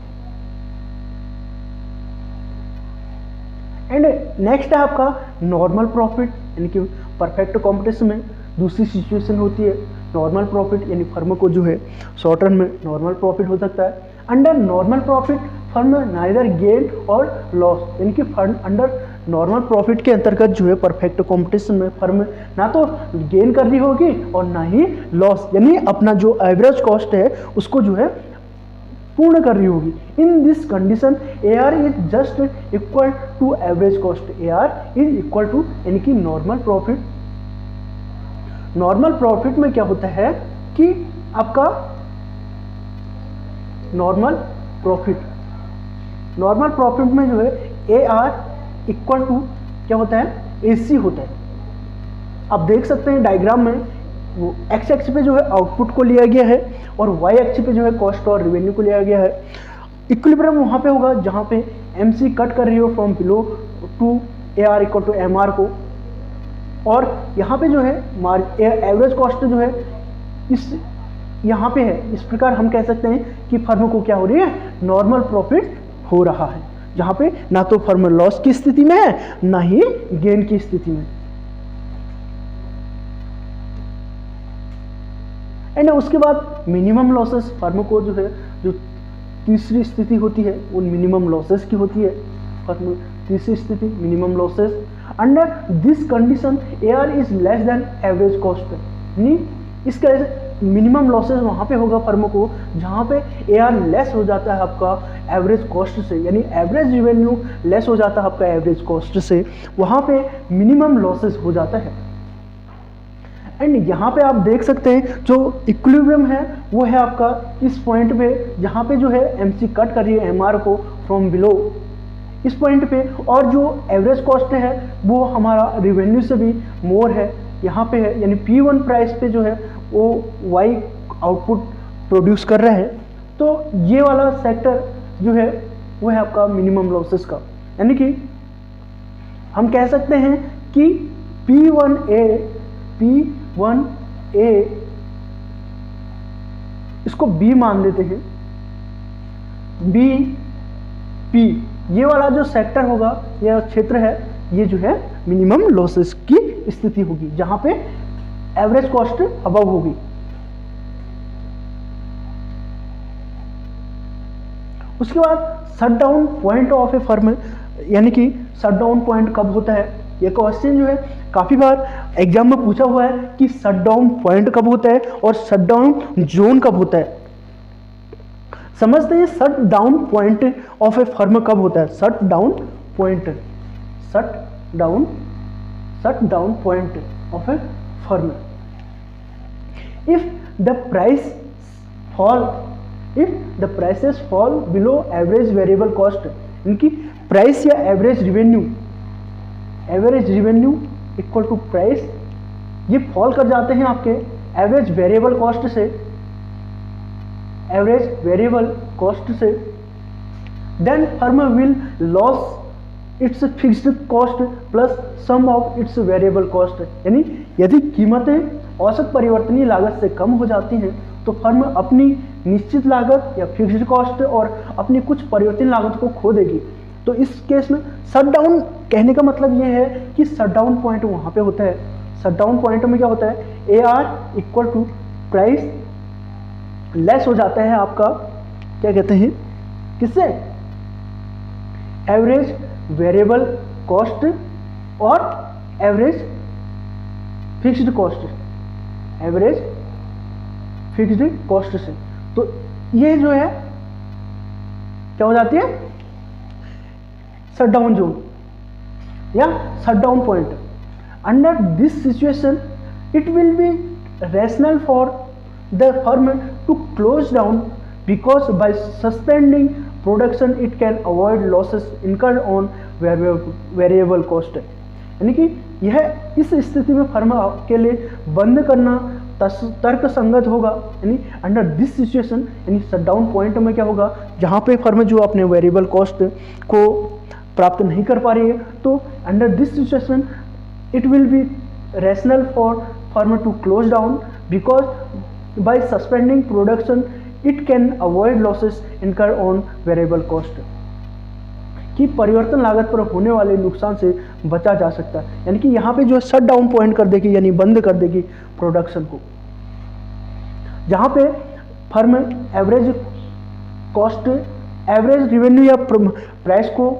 एंड नेक्स्ट है आपका नॉर्मल प्रॉफिट, यानी कि परफेक्ट कॉम्पिटिशन में दूसरी सिचुएशन होती है नॉर्मल प्रॉफिट, यानी फर्म को जो है शॉर्ट टर्म में नॉर्मल प्रॉफिट हो सकता है। Under normal profit firm neither gain और लॉस, यानी कि फर्म अंडर नॉर्मल प्रॉफिट के अंतर्गत जो है परफेक्ट कंपटीशन में फर्म ना तो गेन कर रही होगी और ना ही लॉस, यानी अपना जो एवरेज कॉस्ट है उसको जो है पूर्ण कर रही होगी। In this condition AR is just equal to average cost, AR is equal to यानी कि नॉर्मल प्रॉफिट। नॉर्मल प्रॉफिट में क्या होता है कि आपका नॉर्मल प्रॉफिट में जो है AR इक्वल टू क्या होता है AC होता है। आप देख सकते हैं डायग्राम में वो एक्स एक्स पे जो है आउटपुट को लिया गया है और वाई एक्स पे जो है कॉस्ट और रेवेन्यू को लिया गया है। इक्विलिब्रियम वहाँ पे होगा जहाँ पे MC कट कर रही हो from below to AR equal to MR को, और यहाँ पे जो है एवरेज कॉस्ट जो है इस यहाँ पे है। इस प्रकार हम कह सकते हैं कि फर्म को क्या हो रही है नॉर्मल प्रॉफिट हो रहा है, जहाँ पे ना तो फर्म लॉस की स्थिति में है ना ही गेन की स्थिति में। एंड उसके बाद मिनिमम लॉसेस फर्म को जो है जो तीसरी स्थिति होती है वो मिनिमम लॉसेस की होती है। फर्म तीसरी स्थिति minimum losses, under this condition AR is less then average cost, यानी इसका मिनिमम लॉसेस वहाँ पे होगा फर्म को जहाँ पे AR लेस हो जाता है आपका एवरेज कॉस्ट से, यानी एवरेज रेवेन्यू लेस हो जाता है आपका एवरेज कॉस्ट से, वहाँ पे मिनिमम लॉसेस हो जाता है। एंड यहाँ पे आप देख सकते हैं जो इक्विलिब्रियम है वो है आपका इस पॉइंट पे जहाँ पे जो है MC कट कर रही है MR को फ्रॉम बिलो इस पॉइंट पे, और जो एवरेज कॉस्ट है वो हमारा रेवेन्यू से भी मोर है यहाँ पे है, यानी P1 प्राइस पे जो है वो Y आउटपुट प्रोड्यूस कर रहा है। तो ये वाला सेक्टर जो है वो है आपका मिनिमम लॉसेस का, यानी कि हम कह सकते हैं कि P1A इसको B मान लेते हैं, BP ये वाला जो सेक्टर होगा या क्षेत्र है ये जो है मिनिमम लॉसेस की स्थिति होगी जहां पे एवरेज कॉस्ट अबव होगी। उसके बाद shut down point of a firm, यानी कि शट डाउन पॉइंट कब होता है, ये क्वेश्चन जो है काफी बार एग्जाम में पूछा हुआ है कि शट डाउन पॉइंट कब होता है और शट डाउन जोन कब होता है। समझते हैं shut down point of a firm कब होता है। Shut down point of a firm, if the prices fall below average variable cost, इनकी प्राइस या average revenue equal to price ये फॉल कर जाते हैं आपके एवरेज वेरिएबल कॉस्ट से, then firm will loss its fixed cost plus some of its variable cost, यानी यदि कीमतें औसत परिवर्तनीय लागत से कम हो जाती हैं तो फर्म अपनी निश्चित लागत या फिक्स्ड कॉस्ट और अपनी कुछ परिवर्तनीय लागत को खो देगी। तो इस केस में शट डाउन कहने का मतलब ये है कि शट डाउन पॉइंट वहाँ पे होता है। शट डाउन पॉइंट में क्या होता है AR equal to price less हो जाता है आपका क्या कहते हैं किससे, एवरेज वेरिएबल कॉस्ट और एवरेज फिक्स्ड कॉस्ट से। तो ये जो है क्या हो जाती है शट डाउन जोन। या shut down point. Under this situation it will be rational for the firm to close down because by suspending production it can avoid losses incurred on variable cost। यानी कि यह इस स्थिति में firm के लिए बंद करना तर्क संगत होगा। यानी अंडर दिस सिचुएशन यानी शट डाउन पॉइंट में क्या होगा, जहाँ पे फर्म जो अपने वेरिएबल कॉस्ट को प्राप्त नहीं कर पा रही है, तो under this situation it will be rational for firm to close down because by suspending production it can avoid losses incurred on variable cost। कि परिवर्तन लागत पर होने वाले नुकसान से बचा जा सकता है। यानी कि यहाँ पे जो शट डाउन पॉइंट कर देगी, यानी बंद कर देगी प्रोडक्शन को, जहाँ पे firm average cost, average revenue या प्राइस को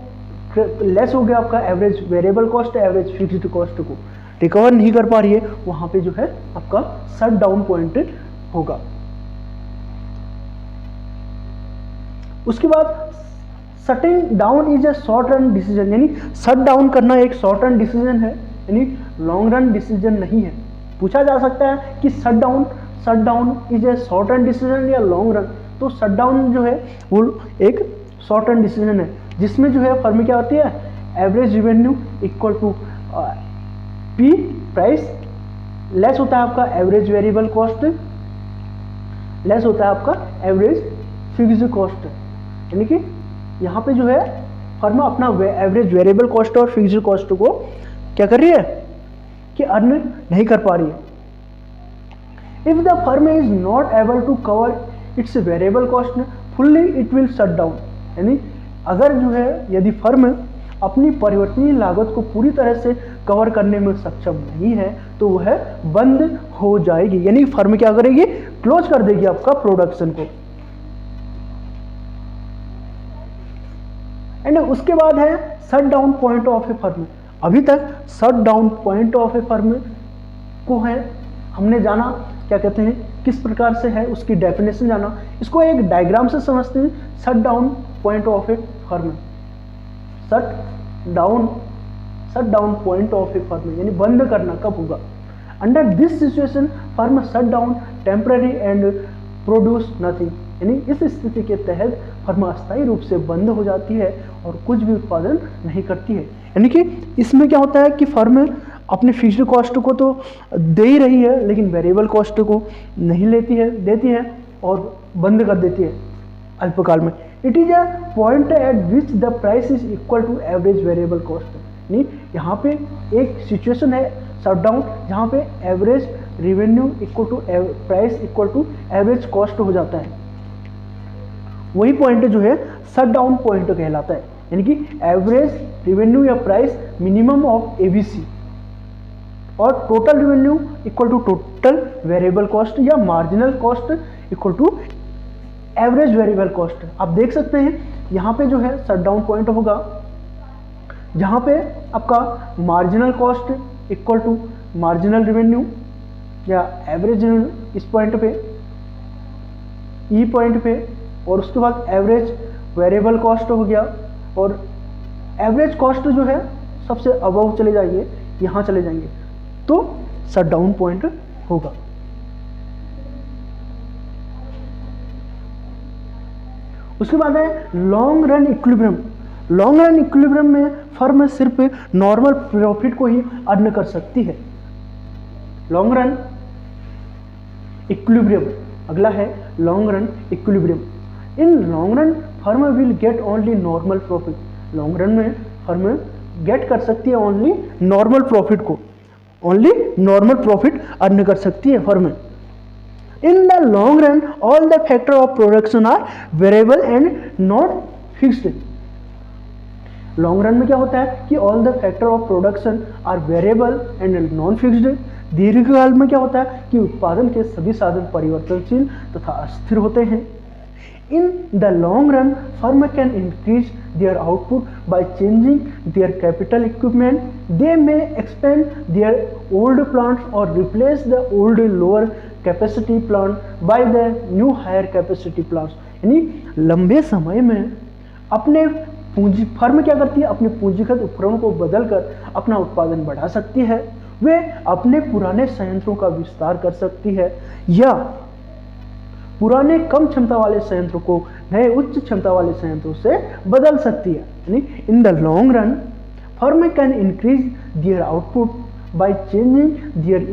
लेस हो गया आपका average variable cost, average fixed cost को रिकवर नहीं कर पा रही है, वहां पे जो है आपका शट डाउन पॉइंट होगा। उसके बाद shutting down is a short run decision, यानी शट डाउन करना एक शॉर्ट रन डिसीजन है, यानी लॉन्ग रन डिसीजन नहीं है। पूछा जा सकता है कि shut down is a short run decision या लॉन्ग रन। तो शट डाउन जो है वो एक शॉर्ट रन डिसीजन है, जिसमें जो है फर्म क्या होती है, average revenue equal to P price, less होता है आपका एवरेज वेरिएबल कॉस्ट, लेस होता है आपका एवरेज फिक्स्ड कॉस्ट। यानी कि यहाँ पे जो है फर्म अपना एवरेज वेरिएबल कॉस्ट और फिक्स्ड कॉस्ट को क्या कर रही है कि अर्न नहीं कर पा रही है। If the firm is not able to cover its variable cost fully it will shut down. यानी अगर जो है यदि फर्म अपनी परिवर्तनीय लागत को पूरी तरह से कवर करने में सक्षम नहीं है तो वह बंद हो जाएगी। यानी फर्म क्या करेगी, क्लोज कर देगी आपका प्रोडक्शन को। एंड उसके बाद है shut down point of a firm. अभी तक shut down point of a firm को है हमने जाना, क्या कहते हैं, किस प्रकार से है उसकी डेफिनेशन जाना। इसको एक डायग्राम से समझते हैं। Shut down point of a firm, shut down point of a firm यानी बंद करना कब होगा। Under this situation firm shut down temporary and produce nothing. यानी इस स्थिति के तहत फर्म अस्थायी रूप से बंद हो जाती है और कुछ भी उत्पादन नहीं करती है। यानी कि इसमें क्या होता है कि फर्म अपने फिक्स्ड कॉस्ट को तो दे ही रही है लेकिन वेरिएबल कॉस्ट को नहीं देती है और बंद कर देती है अल्पकाल में। It is a point at which the price is equal to average variable cost. यानी यहाँ पे एक सिचुएशन है शट डाउन जहाँ पे average revenue equal to price equal to average cost हो जाता है। वही पॉइंट जो है शट डाउन पॉइंट कहलाता है। यानी कि एवरेज रेवेन्यू या प्राइस मिनिमम ऑफ एबीसी और total revenue equal to total variable cost या marginal cost equal to average variable cost. आप देख सकते हैं यहाँ पे जो है शट डाउन पॉइंट होगा जहाँ पे आपका marginal cost equal to marginal revenue या एवरेज इस पॉइंट पे, ई पॉइंट पे, और उसके बाद एवरेज वेरिएबल कॉस्ट हो गया और एवरेज कॉस्ट जो है सबसे अबव चले जाएंगे, यहाँ चले जाएंगे तो शट डाउन पॉइंट होगा। उसके बाद है long run equilibrium. Long run equilibrium में फर्म सिर्फ नॉर्मल प्रॉफिट को ही अर्न कर सकती है। लॉन्ग रन इक्विलिब्रियम, अगला है long run equilibrium. In long run firm will get only normal profit. Long run में फर्म गेट कर सकती है ओनली नॉर्मल प्रॉफिट को, ओनली नॉर्मल प्रॉफिट अर्न कर सकती है firm. In the long run all the factor of production are variable and not fixed. Long run में क्या होता है कि all the factor of production are variable and non fixed. दीर्घकाल में क्या होता है कि उत्पादन के सभी साधन परिवर्तनशील तथा अस्थिर होते हैं। इन the long run firm can increase their output by changing their capital equipment. They may expand their old plants or replace the old lower capacity plant by the new higher capacity plants. यानी लंबे समय में अपने पूंजी firm क्या करती है, अपने पूंजीगत उपकरणों को बदलकर अपना उत्पादन बढ़ा सकती है, वे अपने पुराने संयंत्रों का विस्तार कर सकती है या पुराने कम क्षमता वाले संयंत्रों को नए उच्च क्षमता वाले संयंत्रों से बदल सकती है। यानी इन the long run firm can increase their output by changing their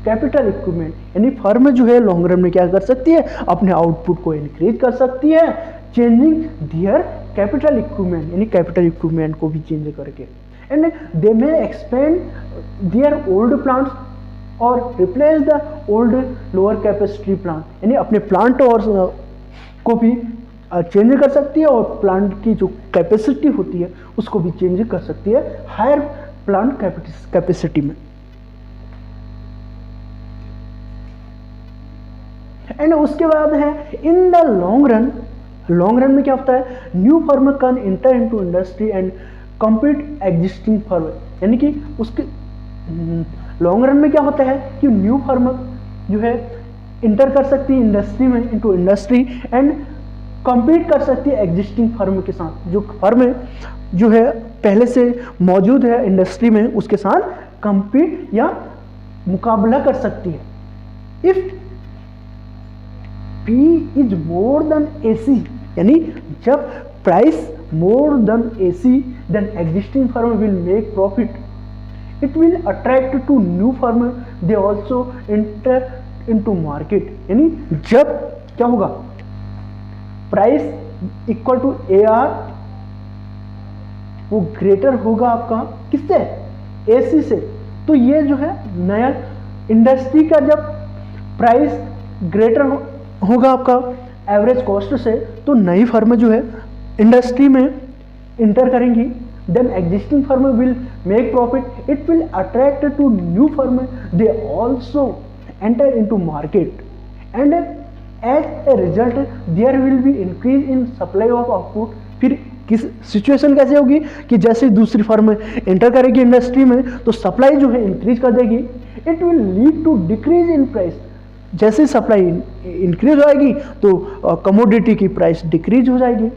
capital equipment. यानी फर्म जो है लॉन्ग रन में क्या कर सकती है, अपने आउटपुट को इंक्रीज कर सकती है चेंजिंग देयर कैपिटल इक्विपमेंट, यानी कैपिटल इक्विपमेंट को भी चेंज करके। And they may expand their old plants और replace the old lower capacity plant, यानी अपने प्लांट और को भी चेंज कर सकती है और प्लांट की जो कैपेसिटी होती है उसको भी चेंज कर सकती है हायर प्लांट कैपेसिटी में। एंड उसके बाद है in the long run, long run में क्या होता है, new firm can enter into industry and compete existing firm, यानी कि उसके लॉन्ग रन में क्या होता है कि न्यू फर्म जो है इंटर कर सकती है इंडस्ट्री में, इनटू इंडस्ट्री एंड कम्पीट कर सकती है एग्जिस्टिंग फर्म के साथ। जो फर्म जो है पहले से मौजूद है इंडस्ट्री में उसके साथ कम्पीट या मुकाबला कर सकती है। If P is more than AC, यानी जब price more than AC then existing firm will make profit, it will attract to new firm, they also enter into market। यानी जब क्या होगा, प्राइस इक्वल टू AR वो greater होगा आपका किससे, AC से, तो ये जो है नया इंडस्ट्री का जब प्राइस ग्रेटर होगा आपका एवरेज कॉस्ट से, तो नई फर्म जो है इंडस्ट्री में इंटर करेंगी, then existing firm will make profit, it will attract to new firm, they also enter into market and as a result there will be increase in supply of output। फिर किस situation कैसे होगी कि जैसे दूसरी firm enter करेगी industry में तो सप्लाई जो है इंक्रीज कर देगी, it will lead to decrease in price. जैसे सप्लाई इंक्रीज हो जाएगी तो कमोडिटी की प्राइस डिक्रीज हो जाएगी।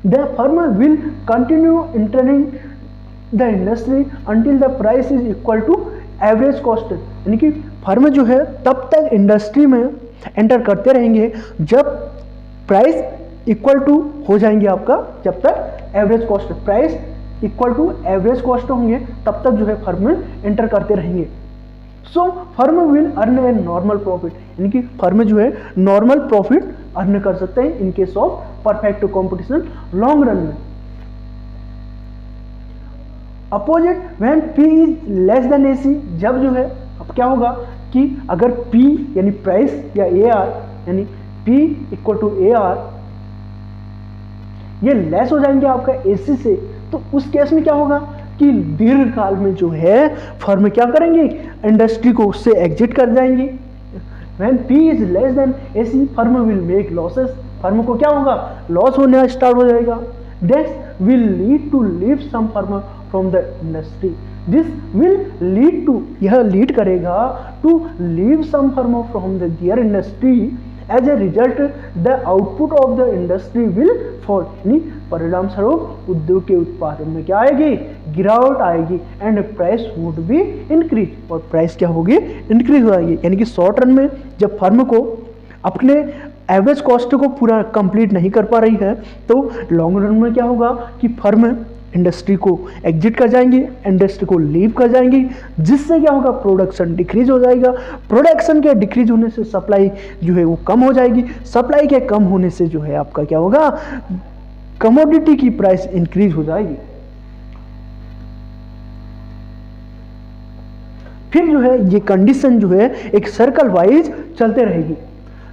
The firm will continue entering the industry until the price is equal to average cost, यानी कि फर्म जो है तब तक इंडस्ट्री में एंटर करते रहेंगे जब प्राइस इक्वल टू हो जाएंगे आपका, जब तक average cost price equal to average cost होंगे तब तक जो है फर्म में एंटर करते रहेंगे। So firm will earn a normal profit, यानी कि फर्म जो है नॉर्मल प्रॉफिट अर्न कर सकते हैं in case of perfect competition long run में। Opposite when P is less than AC, जब जो है अब क्या होगा कि अगर P यानी प्राइस या AR यानी P इक्वल टू AR ये लेस हो जाएंगे आपका AC से, तो उस केस में क्या होगा कि दीर्घ काल में जो है फर्म क्या करेंगी, इंडस्ट्री को उससे एग्जिट कर जाएंगी। When P is less than AC, firm will make losses, firm को क्या होगा, लॉस होना स्टार्ट हो जाएगा। This will lead to leave some firm from the industry, this will lead to, यह लीड करेगा to leave some firm from their industry, as a result the output of the industry will fall, यानी परिणाम स्वरूप उद्योग के उत्पादन में क्या आएगी, गिरावट आएगी and price would be increase, और प्राइस क्या होगी, इंक्रीज हो जाएगी। यानी कि शॉर्ट रन में जब फर्म को अपने एवरेज कॉस्ट को पूरा कंप्लीट नहीं कर पा रही है तो लॉन्ग रन में क्या होगा कि फर्म इंडस्ट्री को एग्जिट कर जाएंगी, इंडस्ट्री को लीव कर जाएंगी, जिससे क्या होगा, प्रोडक्शन डिक्रीज हो जाएगा। प्रोडक्शन के डिक्रीज होने से सप्लाई जो है वो कम हो जाएगी, सप्लाई के कम होने से जो है आपका क्या होगा, कमोडिटी की प्राइस इंक्रीज हो जाएगी। फिर जो है ये कंडीशन जो है एक सर्कल वाइज चलते रहेगी।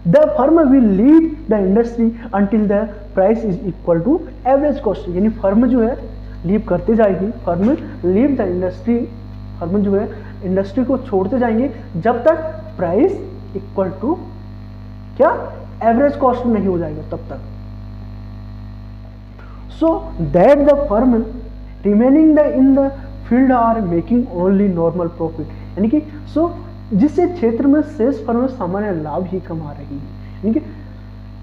The firm will leave the industry until the price is equal to average cost, यानी फर्म जो है लीव करते जाएगी, firm leave the industry, firm जो है इंडस्ट्री को छोड़ते जाएंगे जब तक प्राइस इक्वल टू क्या, एवरेज कॉस्ट नहीं हो जाएगा तब तक। So that the firm remaining the in the field are making only normal profit, यानी कि जिससे क्षेत्र में शेष फर्म सामान्य लाभ ही कमा रही है। यानी कि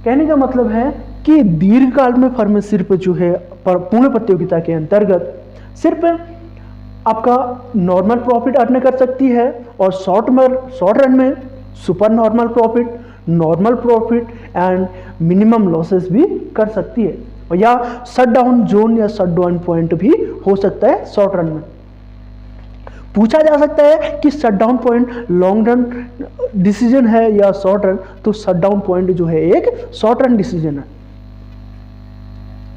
कहने का मतलब है कि दीर्घकाल में फर्म सिर्फ जो है पूर्ण प्रतियोगिता के अंतर्गत सिर्फ आपका नॉर्मल प्रॉफिट अर्न कर सकती है और शॉर्ट रन में super normal profit, normal profit and minimum losses भी कर सकती है, और या शट डाउन जोन या शट डाउन पॉइंट भी हो सकता है शॉर्ट रन में। पूछा जा सकता है कि shut down point long run decision है या शॉर्ट रन, तो शट डाउन पॉइंट जो है एक शॉर्ट रन डिसीजन है,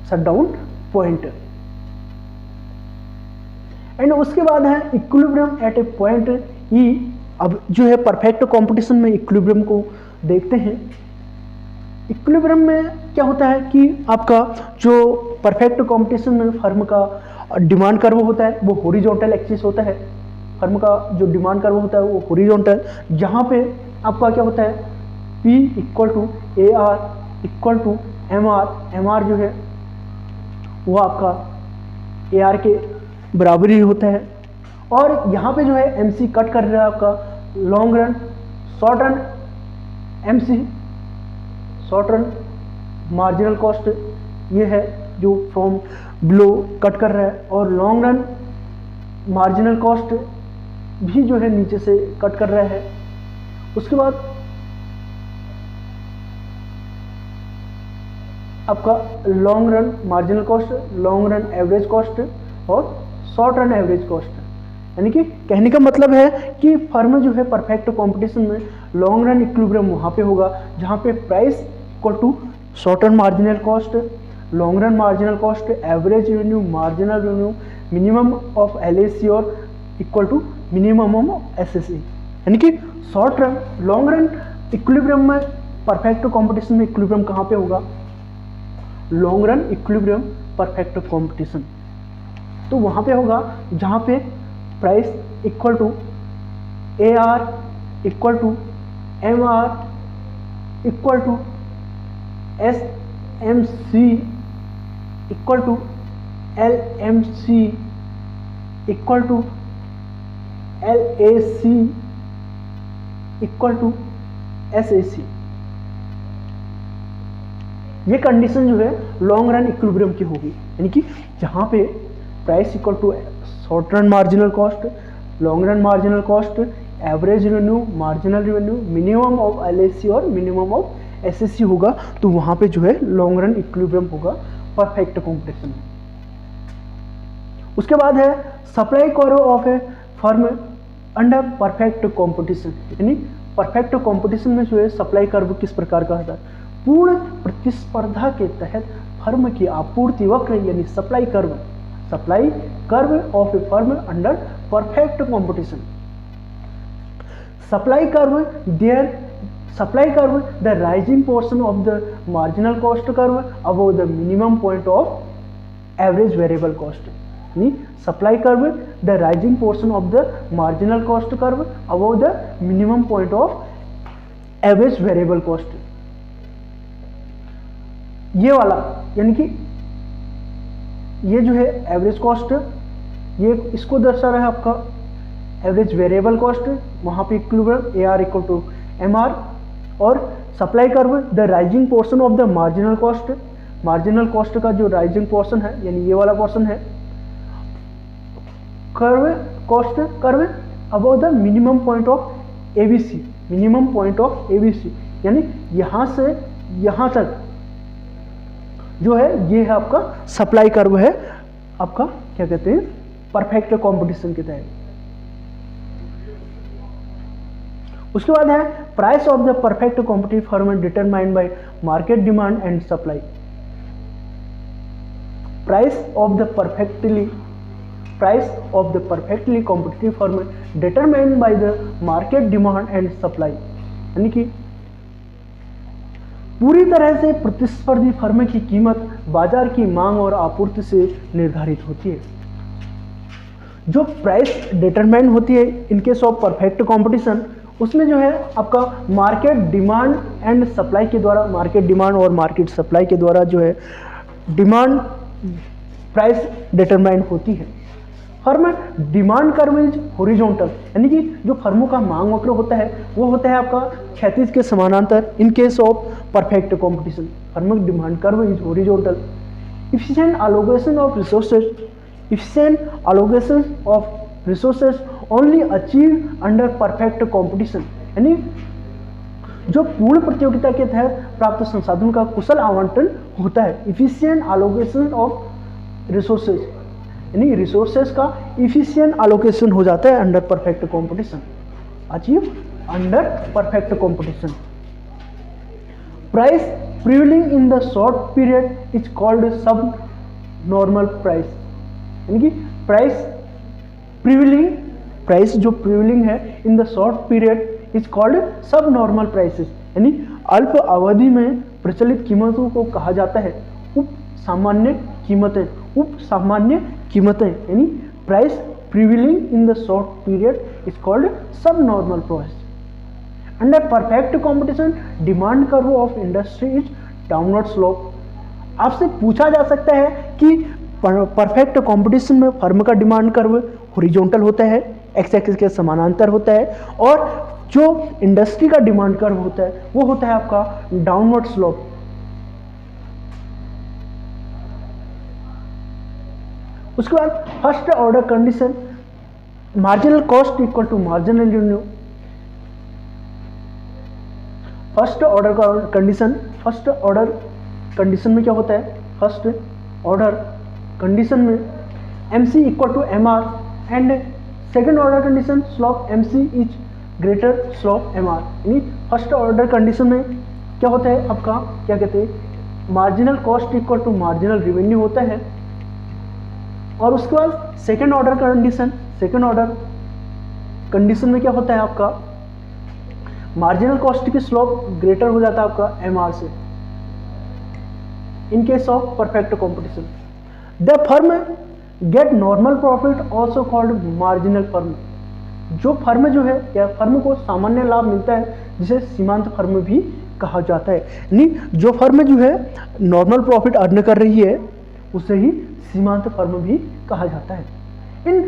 शट डाउन पॉइंट। एंड उसके बाद है इक्विलिब्रियम एट ए पॉइंट ई। अब जो है परफेक्ट कंपटीशन में इक्विलिब्रियम को देखते हैं। इक्विलिब्रियम में क्या होता है कि आपका जो परफेक्ट कंपटीशन में फर्म का डिमांड कर्व होता है वो हॉरिजॉन्टल एक्सिस होता है। फर्म का जो डिमांड कर्व होता है वो हॉरिजॉन्टल, जहाँ पे आपका क्या होता है P equal to AR equal to MR जो है वो आपका AR के बराबर ही होता है। और यहाँ पे जो है MC कट कर रहा है आपका long run, short run MC, short run marginal cost ये है जो फ्रॉम बिलो कट कर रहा है, और लॉन्ग रन मार्जिनल कॉस्ट भी जो है नीचे से कट कर रहा है। उसके बाद आपका long run marginal cost, long run average cost और शॉर्ट रन एवरेज कॉस्ट। यानी कि कहने का मतलब है कि फर्म जो है परफेक्ट कंपटीशन में लॉन्ग रन इक्विलिब्रियम वहाँ पे होगा जहाँ पे price equal to short run marginal cost, long run marginal cost, average revenue, marginal revenue, minimum of LAC और equal to minimum of SSE। यानी कि short run long run equilibrium में perfect competition में इक्विलिब्रियम कहाँ पे होगा, long run equilibrium perfect competition, तो वहाँ पे होगा जहाँ पे price equal to AR equal to MR equal to SMC equal to LMC equal to LAC equal to SAC। ये कंडीशन जो है लॉन्ग रन इक्विलिब्रियम की होगी, यानी कि जहाँ पे price equal to short run marginal cost, long run marginal cost, average revenue, marginal revenue, minimum of LAC और मिनिमम ऑफ SSC होगा, तो वहाँ पे जो है लॉन्ग रन इक्विलिब्रियम होगा परफेक्ट कंपटीशन में। उसके बाद है supply curve of a firm under perfect competition. यानी परफेक्ट कंपटीशन में जो है सप्लाई कर्व किस प्रकार का होता है, पूर्ण प्रतिस्पर्धा के तहत फर्म की आपूर्ति वक्र यानी supply curve of a firm under perfect competition. Supply curve the rising portion of the marginal cost curve above the minimum point of average variable cost. यानी supply curve the rising portion of the marginal cost curve above the minimum point of average variable cost. ये वाला यानी कि ये जो है average cost, ये इसको दर्शा रहा है आपका एवरेज वेरिएबल कॉस्ट, वहाँ पे equilibrium AR equal to MR, और supply curve the rising portion of the marginal cost, marginal cost का जो राइजिंग पोर्शन है यानी ये वाला पोर्शन है, cost curve above the minimum point of ABC, minimum point of ABC, यानी यहाँ से यहाँ तक जो है ये है आपका सप्लाई कर्व है आपका क्या कहते हैं परफेक्ट कंपटीशन के तहत। उसके बाद है price of the perfect competitive firm determined by market demand and supply. Price of the perfectly competitive firm determined by the market demand and supply, यानी कि पूरी तरह से प्रतिस्पर्धी फर्म की कीमत बाजार की मांग और आपूर्ति से निर्धारित होती है। जो प्राइस डिटरमाइन होती है in case of perfect competition, उसमें जो है आपका मार्केट डिमांड एंड सप्लाई के द्वारा, मार्केट डिमांड और मार्केट सप्लाई के द्वारा जो है डिमांड प्राइस डिटरमाइन होती है। Firm demand curve is horizontal, यानी कि जो फर्मों का मांग वक्र होता है वो होता है आपका क्षैतिज के समानांतर इन case of perfect competition. Firm demand curve is horizontal. efficient allocation of resources only achieved under perfect competition, यानी जो पूर्ण प्रतियोगिता के तहत प्राप्त संसाधनों का कुशल आवंटन होता है। efficient allocation of resources, यानी रिसोर्सेज का efficient allocation हो जाता है under perfect competition, achieve under perfect competition। Price prevailing in the short period is called subnormal price, यानी कि प्राइस जो प्रिवेलिंग है in the short period is called subnormal prices, यानी अल्प अवधि में प्रचलित कीमतों को कहा जाता है उप सामान्य कीमतें, यानी price prevailing in the short period is called subnormal price. Under perfect competition demand curve of industry is downward slope. आपसे पूछा जा सकता है कि परफेक्ट कंपटीशन में फर्म का डिमांड कर्व हॉरिजॉन्टल होता है, एक्स एक्सिस के समानांतर होता है, और जो इंडस्ट्री का डिमांड कर्व होता है वो होता है आपका डाउनवर्ड स्लोप। उसके बाद first order condition marginal cost equal to marginal revenue. First order condition में क्या होता है, फर्स्ट ऑर्डर कंडीशन में MC equal to MR and second order condition slope MC is greater slope MR, यानी first order condition में क्या होता है आपका, क्या कहते हैं, marginal cost equal to marginal revenue होता है। और उसके बाद सेकेंड ऑर्डर कंडीशन में क्या होता है आपका, मार्जिनल कॉस्ट की स्लोप ग्रेटर हो जाता है आपका MR से इन case of perfect competition. The firm get normal profit also called marginal firm. जो फर्म जो है या फर्म को सामान्य लाभ मिलता है जिसे सीमांत फर्म भी कहा जाता है, यानी जो फर्म जो है नॉर्मल प्रॉफिट अर्न कर रही है उसे ही सीमांत फर्म भी कहा जाता है। इन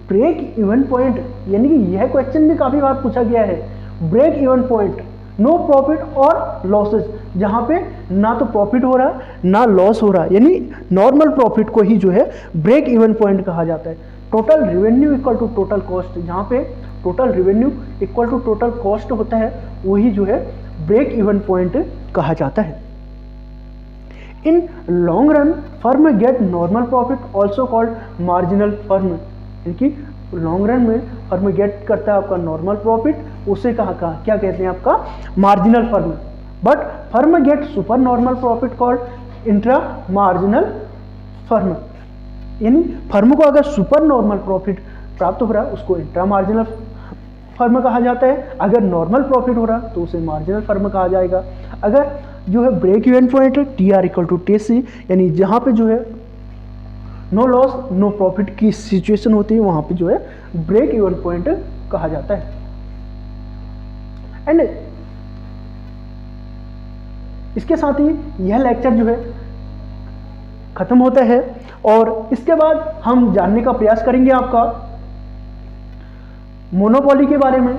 ब्रेक इवन पॉइंट, यानी कि यह क्वेश्चन भी काफी बार पूछा गया है, break even point no profit और लॉसेस, जहां पे ना तो प्रॉफिट हो रहा ना लॉस हो रहा, यानी नॉर्मल प्रॉफिट को ही जो है ब्रेक इवन पॉइंट कहा जाता है। Total revenue equal to total cost, जहां पे total revenue equal to total cost होता है वही जो है ब्रेक इवन पॉइंट कहा जाता है। इन long run firm get normal profit also called marginal firm, यानी लॉन्ग रन में फर्म गेट करता है आपका नॉर्मल प्रॉफिट, उसे कहा क्या कहते हैं आपका marginal firm. But firm get super normal profit called intra marginal firm, यानी फर्म को अगर सुपर नॉर्मल प्रॉफिट प्राप्त हो रहा है उसको इंट्रा मार्जिनल फर्म कहा जाता है, अगर नॉर्मल प्रॉफिट हो रहा तो उसे मार्जिनल फर्म कहा जाएगा। अगर जो है break even point TR equal to TC, यानी जहां पे जो है नो लॉस नो प्रॉफिट की सिचुएशन होती है वहां पे जो है ब्रेक इवन पॉइंट कहा जाता है। एंड इसके साथ ही यह लेक्चर जो है खत्म होता है और इसके बाद हम जानने का प्रयास करेंगे आपका मोनोपोली के बारे में।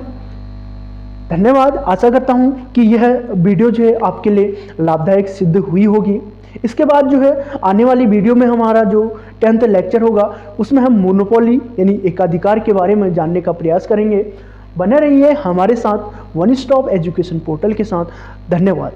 धन्यवाद, आशा करता हूं कि यह वीडियो जो है आपके लिए लाभदायक सिद्ध हुई होगी। इसके बाद जो है आने वाली वीडियो में हमारा जो 10th लेक्चर होगा उसमें हम मोनोपोली यानी एकाधिकार के बारे में जानने का प्रयास करेंगे। बने रहिए हमारे साथ वन स्टॉप एजुकेशन पोर्टल के साथ। धन्यवाद।